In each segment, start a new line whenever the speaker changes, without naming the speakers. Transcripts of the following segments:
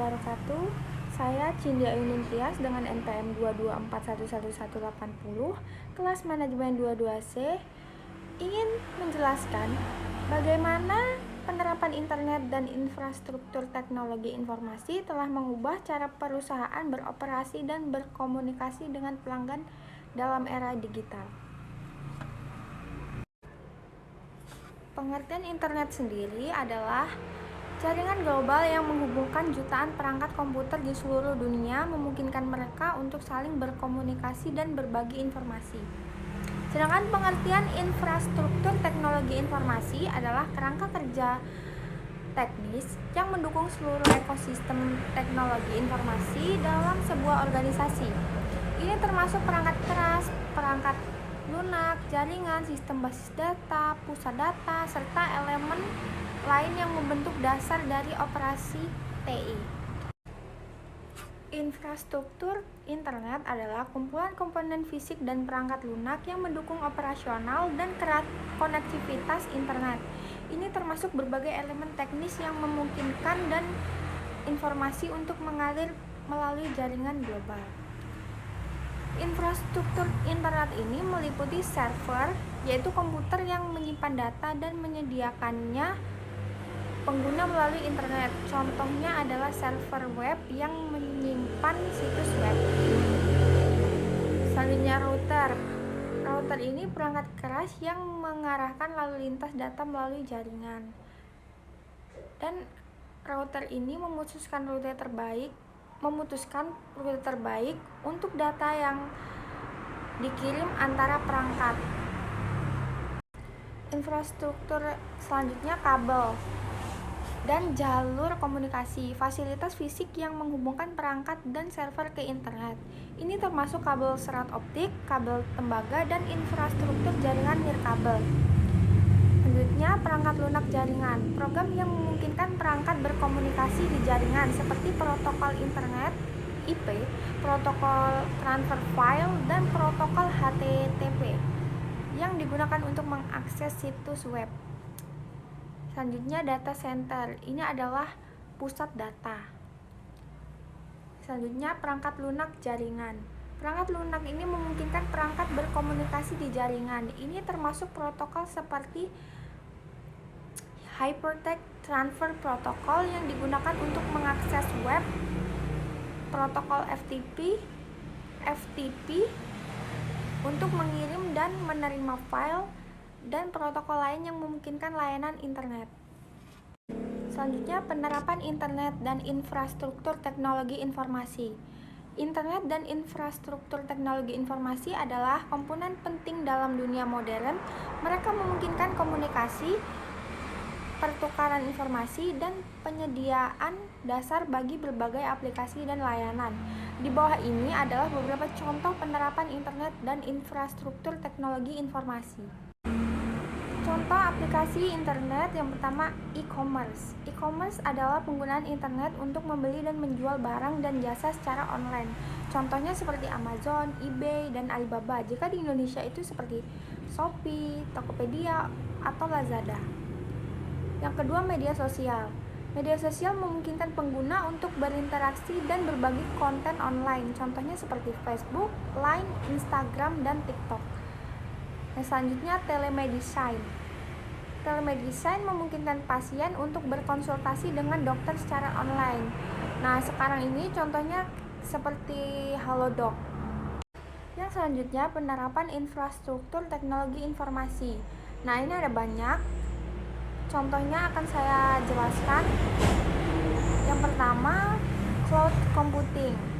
wabarakatuh. Saya Cindy Ayuning Tias dengan NPM 224111180, kelas manajemen 22C, ingin menjelaskan bagaimana penerapan internet dan infrastruktur teknologi informasi telah mengubah cara perusahaan beroperasi dan berkomunikasi dengan pelanggan dalam era digital. Pengertian internet sendiri adalah jaringan global yang menghubungkan jutaan perangkat komputer di seluruh dunia, memungkinkan mereka untuk saling berkomunikasi dan berbagi informasi. Sedangkan pengertian infrastruktur teknologi informasi adalah kerangka kerja teknis yang mendukung seluruh ekosistem teknologi informasi dalam sebuah organisasi. Ini termasuk perangkat keras, perangkat lunak, jaringan, sistem basis data, pusat data, serta elemen lain yang membentuk dasar dari operasi TI. Infrastruktur internet adalah kumpulan komponen fisik dan perangkat lunak yang mendukung operasional dan konektivitas internet. Ini termasuk berbagai elemen teknis yang memungkinkan dan informasi untuk mengalir melalui jaringan global. Infrastruktur internet ini meliputi server, yaitu komputer yang menyimpan data dan menyediakannya pengguna melalui internet. Contohnya adalah server web yang menyimpan situs web. Selanjutnya router. Router ini perangkat keras yang mengarahkan lalu lintas data melalui jaringan. Dan router ini memutuskan rute terbaik untuk data yang dikirim antara perangkat. Infrastruktur selanjutnya kabel dan jalur komunikasi, fasilitas fisik yang menghubungkan perangkat dan server ke internet. Ini termasuk kabel serat optik, kabel tembaga, dan infrastruktur jaringan nirkabel. Selanjutnya, perangkat lunak jaringan, program yang memungkinkan perangkat berkomunikasi di jaringan seperti protokol internet, IP, protokol transfer file, dan protokol HTTP yang digunakan untuk mengakses situs web. Selanjutnya, data center. Ini adalah pusat data. Selanjutnya, perangkat lunak jaringan. Perangkat lunak ini memungkinkan perangkat berkomunikasi di jaringan. Ini termasuk protokol seperti Hypertext Transfer Protocol yang digunakan untuk mengakses web, protokol FTP untuk mengirim dan menerima file, dan protokol lain yang memungkinkan layanan internet. Selanjutnya, penerapan internet dan infrastruktur teknologi informasi. Internet dan infrastruktur teknologi informasi adalah komponen penting dalam dunia modern. Mereka memungkinkan komunikasi, pertukaran informasi, dan penyediaan dasar bagi berbagai aplikasi dan layanan. Di bawah ini adalah beberapa contoh penerapan internet dan infrastruktur teknologi informasi. Contoh aplikasi internet yang pertama, e-commerce. E-commerce adalah penggunaan internet untuk membeli dan menjual barang dan jasa secara online. Contohnya seperti Amazon, eBay, dan Alibaba. Jika di Indonesia itu seperti Shopee, Tokopedia, atau Lazada. Yang kedua, media sosial. Media sosial memungkinkan pengguna untuk berinteraksi dan berbagi konten online. Contohnya seperti Facebook, Line, Instagram, dan TikTok. Yang selanjutnya, telemedicine. Telemedicine memungkinkan pasien untuk berkonsultasi dengan dokter secara online. Nah, sekarang ini contohnya seperti Halodoc. Yang selanjutnya, penerapan infrastruktur teknologi informasi. Nah, ini ada banyak. Contohnya akan saya jelaskan. Yang pertama, cloud computing.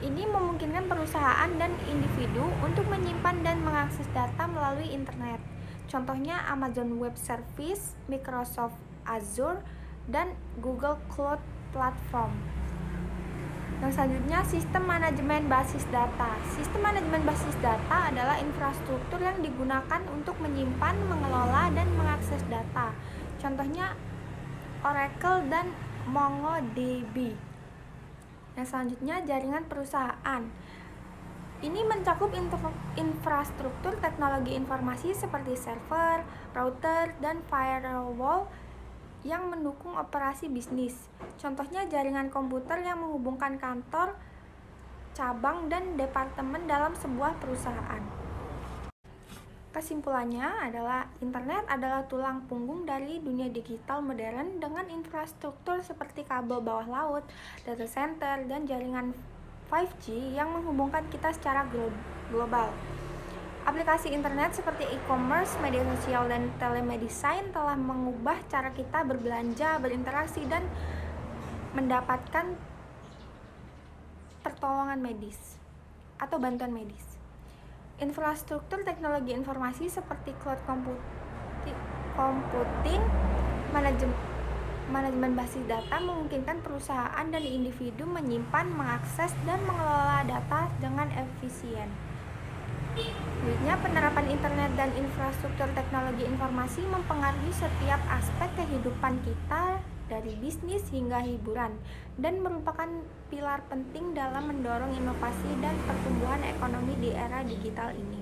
Ini memungkinkan perusahaan dan individu untuk menyimpan dan mengakses data melalui internet. Contohnya Amazon Web Service, Microsoft Azure, dan Google Cloud Platform. Yang selanjutnya, sistem manajemen basis data. Sistem manajemen basis data adalah infrastruktur yang digunakan untuk menyimpan, mengelola, dan mengakses data. Contohnya Oracle dan MongoDB. Yang selanjutnya, jaringan perusahaan. Ini mencakup infrastruktur teknologi informasi seperti server, router, dan firewall yang mendukung operasi bisnis. Contohnya jaringan komputer yang menghubungkan kantor, cabang, dan departemen dalam sebuah perusahaan. Kesimpulannya adalah internet adalah tulang punggung dari dunia digital modern dengan infrastruktur seperti kabel bawah laut, data center, dan jaringan 5G yang menghubungkan kita secara global. Aplikasi internet seperti e-commerce, media sosial, dan telemedicine telah mengubah cara kita berbelanja, berinteraksi, dan mendapatkan pertolongan medis atau bantuan medis. Infrastruktur teknologi informasi seperti cloud computing, manajemen basis data memungkinkan perusahaan dan individu menyimpan, mengakses, dan mengelola data dengan efisien. Selanjutnya, penerapan internet dan infrastruktur teknologi informasi mempengaruhi setiap aspek kehidupan kita, dari bisnis hingga hiburan, dan merupakan pilar penting dalam mendorong inovasi dan pertumbuhan ekonomi di era digital ini.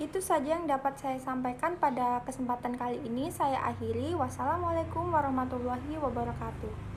Itu saja yang dapat saya sampaikan pada kesempatan kali ini. Saya akhiri. Wassalamualaikum warahmatullahi wabarakatuh.